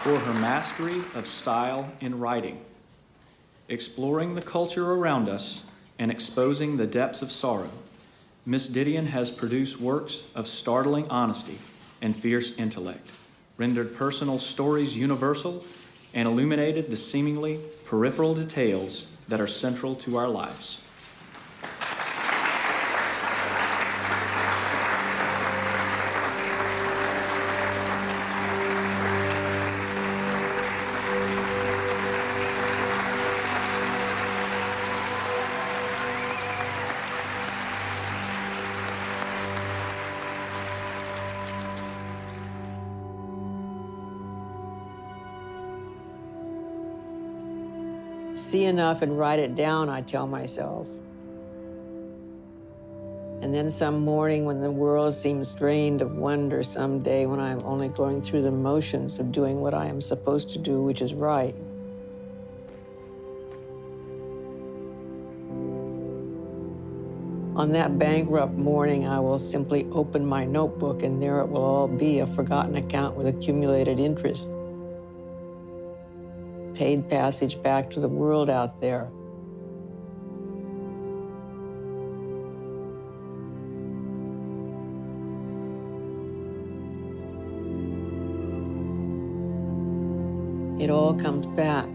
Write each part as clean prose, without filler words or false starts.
for her mastery of style in writing. Exploring the culture around us and exposing the depths of sorrow, Miss Didion has produced works of startling honesty and fierce intellect, rendered personal stories universal, and illuminated the seemingly peripheral details that are central to our lives. See enough and write it down, I tell myself. And then some morning when the world seems drained of wonder, someday when I'm only going through the motions of doing what I am supposed to do, which is right. On that bankrupt morning, I will simply open my notebook and there it will all be, a forgotten account with accumulated interest. Paid passage back to the world out there. It all comes back.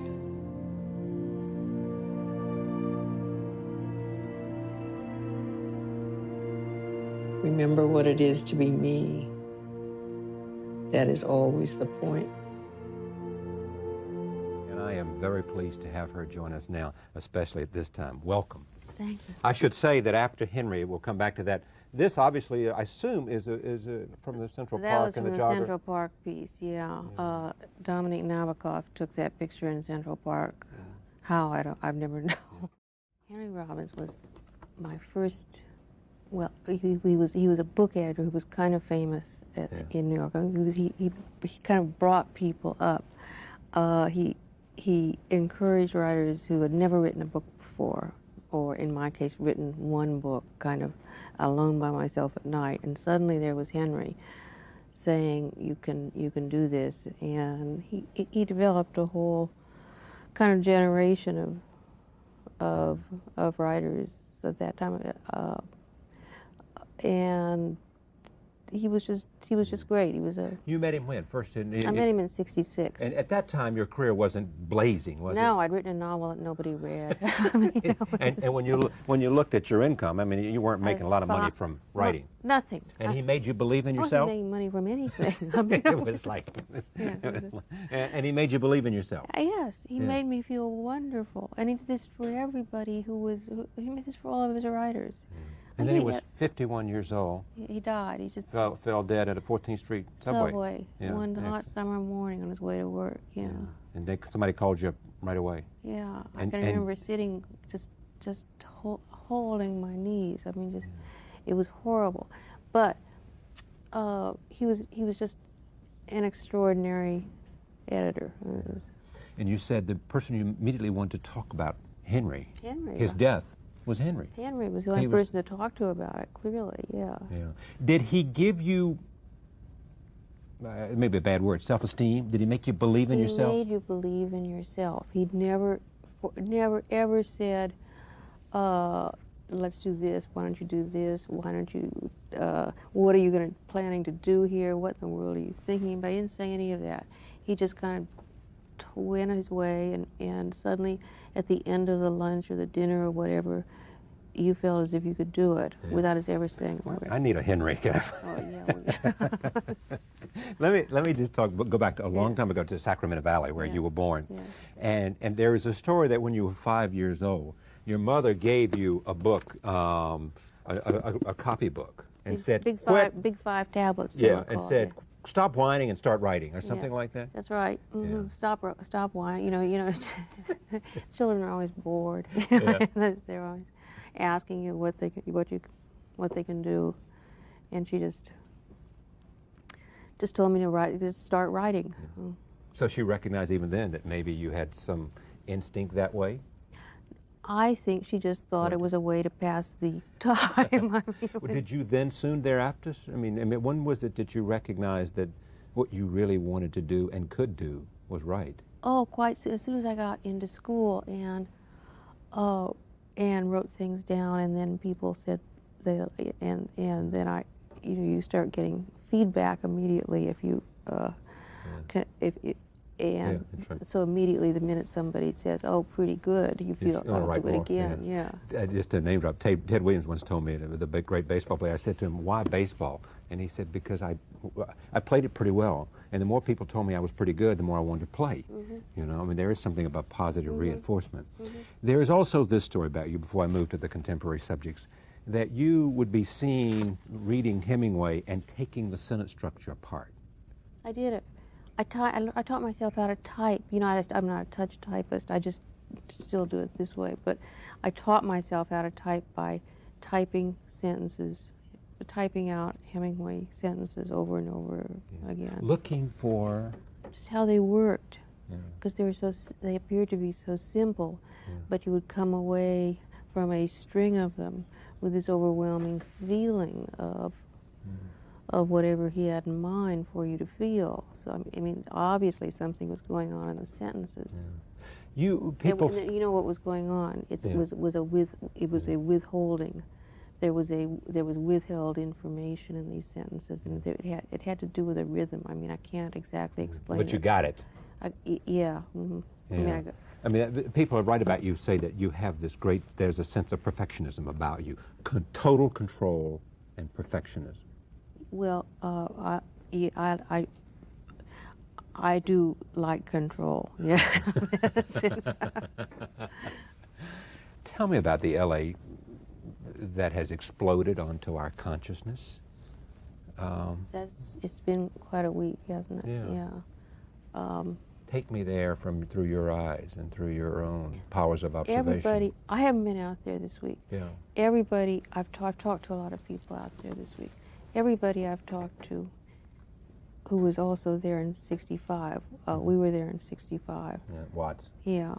Remember what it is to be me. That is always the point. I am very pleased to have her join us now, especially at this time. Welcome. Thank you. I should say that after Henry, we'll come back to that. This obviously, I assume, is from the Central Park and the jogger. That was from the Central Park piece, yeah. Dominic Nabokov took that picture in Central Park. Yeah. How? I've never known. Yeah. Henry Robbins was my first, well, he was a book editor who was kind of famous in New York. He kind of brought people up. He encouraged writers who had never written a book before, or in my case, written one book, kind of alone by myself at night. And suddenly there was Henry saying, "You can do this," and he developed a whole kind of generation of writers at that time, and he was just great. He was a. You met him when first? I met him in '66. And at that time, your career wasn't blazing, was it? No, I'd written a novel that nobody read. I mean, and when you looked at your income, I mean, you weren't making a lot of money from writing. Well, nothing. And he made you believe in yourself. I wasn't making money from anything. I mean, it was like, and he made you believe in yourself. Yes, he made me feel wonderful, and he did this for everybody he made this for all of his writers. And then he was 51 years old. He died. He just fell dead at a 14th Street subway. One hot summer morning on his way to work. Yeah. And somebody called you up right away. Yeah. I can remember sitting just holding my knees. I mean, it was horrible. But he was just an extraordinary editor. And you said the person you immediately wanted to talk about, Henry. His death. Was Henry. Henry was the only person to talk to about it, clearly, yeah. Did he give you, maybe a bad word, self-esteem? Did he make you believe in yourself? He made you believe in yourself. He'd never ever said, let's do this, why don't you do this, why don't you, what are you planning to do here, what in the world are you thinking about? He didn't say any of that. He just kind of went his way, and suddenly at the end of the lunch or the dinner or whatever, you felt as if you could do it without us ever saying a word. I need a Henry. Let me just go back to a long time ago to Sacramento Valley where you were born. And there is a story that when you were 5 years old, your mother gave you a book, a copybook, and said, big five tablets. Yeah, and said, stop whining and start writing, or something like that. That's right. Stop whining. You know, children are always bored. They're always asking you what they can do, and she just told me to just start writing. So she recognized even then that maybe you had some instinct that way? I think she just thought it was a way to pass the time. Did you then soon thereafter, I mean, when was it that you recognized that what you really wanted to do and could do was right? Oh, quite soon. As soon as I got into school and wrote things down, and then people said they, and then you start getting feedback immediately if you if and right. so immediately the minute somebody says, "Oh, pretty good," you feel, "Oh, right, do it more." again. Yeah. Just to name drop, Ted Williams once told me, the big, great baseball player, I said to him, "Why baseball?" And he said, "Because I played it pretty well, and the more people told me I was pretty good, the more I wanted to play." You know, I mean, there is something about positive reinforcement. There is also this story about you, before I move to the contemporary subjects, that you would be seen reading Hemingway and taking the sentence structure apart. I did it. I taught myself how to type. You know, I'm not a touch typist. I just still do it this way. But I taught myself how to type by typing sentences, typing out Hemingway sentences over and over again. Looking for just how they worked, because they appeared to be so simple, but you would come away from a string of them with this overwhelming feeling of whatever he had in mind for you to feel. So I mean, obviously something was going on in the sentences. you You know what was going on? It was a withholding. There was withheld information in these sentences, and it had to do with a rhythm. I mean, I can't exactly explain it. But you got it. Yeah. Mm-hmm. I mean, people who write about you say that you have this there's a sense of perfectionism about you, total control and perfectionism. Well, I do like control. Yeah. Tell me about the LA that has exploded onto our consciousness. It's been quite a week, hasn't it? Yeah. Take me there through your eyes and through your own powers of observation. I haven't been out there this week. Yeah. Everybody, I've talked to a lot of people out there this week. Everybody I've talked to who was also there in 65, we were there in 65. Yeah, Watts. Yeah.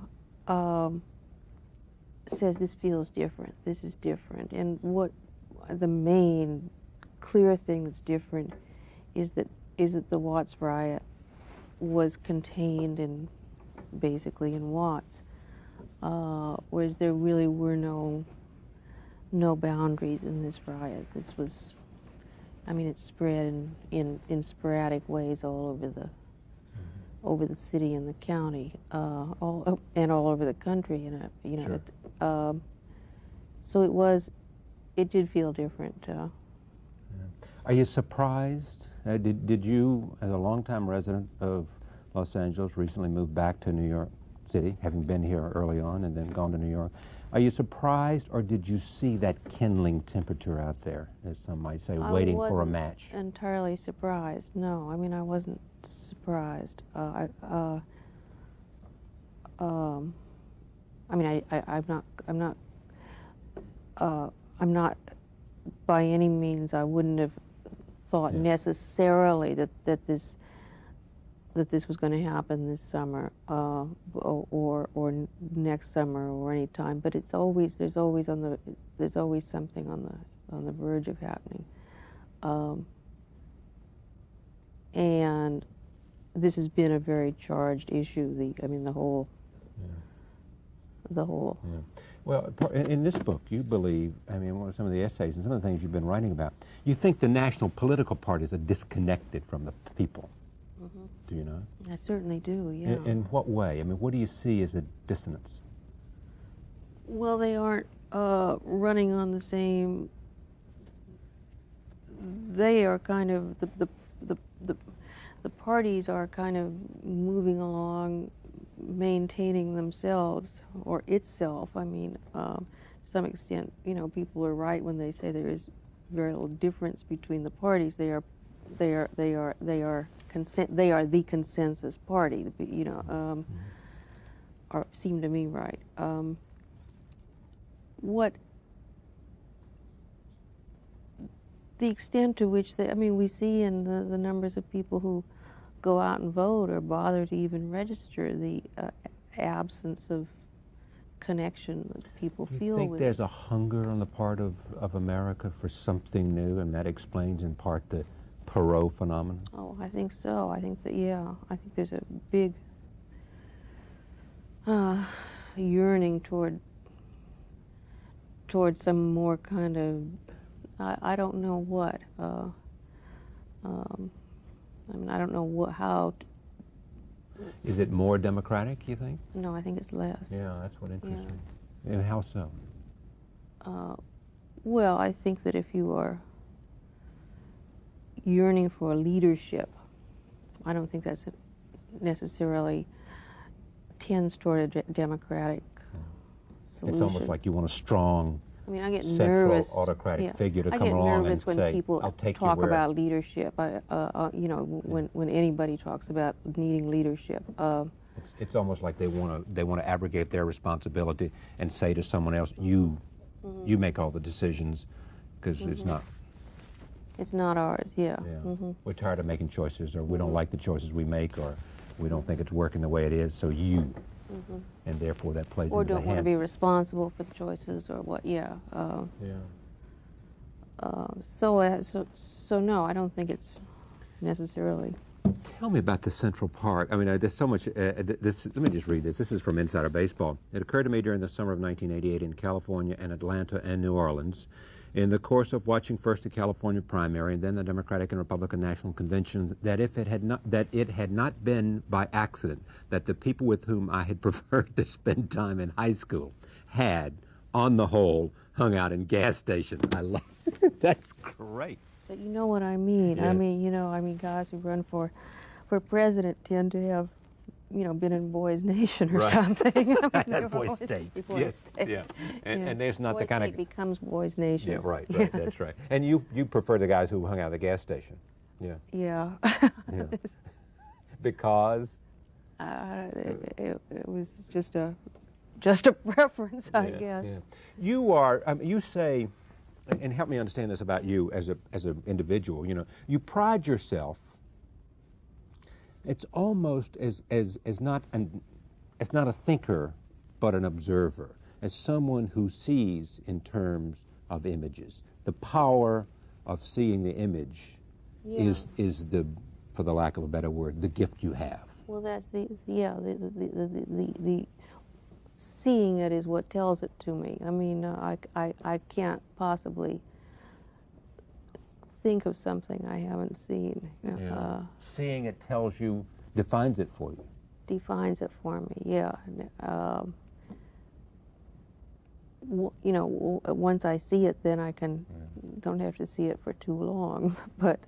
Says this feels different, this is different. And what the main clear thing that's different is that the Watts riot was contained basically in Watts, whereas there really were no boundaries in this riot. This was, I mean, it spread in sporadic ways all over the city and the county, all over the country, and you know. Sure. So it did feel different. Are you surprised? Did you, as a longtime resident of Los Angeles, recently moved back to New York City, having been here early on and then gone to New York? Are you surprised, or did you see that kindling temperature out there, as some might say, waiting for a match? I wasn't entirely surprised. No, I mean, I wasn't surprised. I mean, I'm not by any means. I wouldn't have thought necessarily that this was going to happen this summer or next summer or any time. But there's always something on the verge of happening, and this has been a very charged issue. The whole. Yeah. Well, in this book, you believe, I mean, some of the essays and some of the things you've been writing about, you think the national political parties are disconnected from the people. Mm-hmm. Do you know? I certainly do, yeah. In what way? I mean, what do you see as a dissonance? Well, they aren't running on the same. They are kind of the parties are kind of moving along, maintaining themselves or itself. I mean, to some extent, you know, people are right when they say there is very little difference between the parties. They are the consensus party. You know, seem to me right. What the extent to which we see in the numbers of people who go out and vote or bother to even register, the absence of connection that people feel with. You think there's a hunger on the part of America for something new, and that explains in part the Perot phenomenon? Oh, I think so. I think that, yeah, I think there's a big yearning toward some more kind of, I don't know what. I mean, I don't know how. Is it more democratic, you think? No, I think it's less. Yeah, that's what interesting. Yeah. And how so? Well, I think that if you are yearning for leadership, I don't think that's necessarily tends toward a democratic solution. It's almost like you want a strong, I mean, I get central nervous. autocratic figure to I come get along and nervous when say, people I'll take you talk where. about leadership. You know, when anybody talks about needing leadership. It's almost like they want to abrogate their responsibility and say to someone else, you make all the decisions, because it's not. It's not ours. Yeah. We're tired of making choices, or we don't like the choices we make, or we don't think it's working the way it is. So you, and therefore that plays Or into the don't want to hands. be responsible for the choices, or what? Yeah. So no, I don't think it's necessarily. Tell me about the Central Park. I mean, there's so much. Let me just read this. This is from Insider Baseball. It occurred to me during the summer of 1988 in California and Atlanta and New Orleans, in the course of watching first the California primary and then the Democratic and Republican national conventions, that it had not been by accident that the people with whom I had preferred to spend time in high school had, on the whole, hung out in gas stations. I love it. That's great. But you know what I mean. Yeah. I mean, guys who run for president tend to have, been in Boys Nation or something. I mean, Boys State. Yes. Yeah. And there's not the kind Boys State becomes Boys Nation. Yeah, right. That's right. And you prefer the guys who hung out at the gas station. Yeah. Yeah. Yeah. Because it was just a preference, I guess. Yeah. You are. You say, and help me understand this about you as an individual. You pride yourself. It's almost as not a thinker, but an observer, as someone who sees in terms of images. The power of seeing the image is the, for the lack of a better word, the gift you have. Well, that's the seeing it is what tells it to me. I mean, I can't possibly think of something I haven't seen. Seeing it tells you, defines it for you. Defines it for me, yeah. Once I see it, then I don't have to see it for too long. But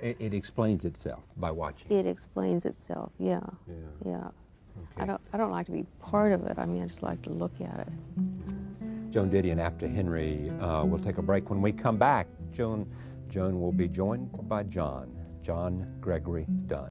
it explains itself by watching. It explains itself, yeah. Okay. I don't like to be part of it. I mean, I just like to look at it. Joan Didion after Henry. We'll take a break. When we come back, Joan will be joined by John Gregory Dunn.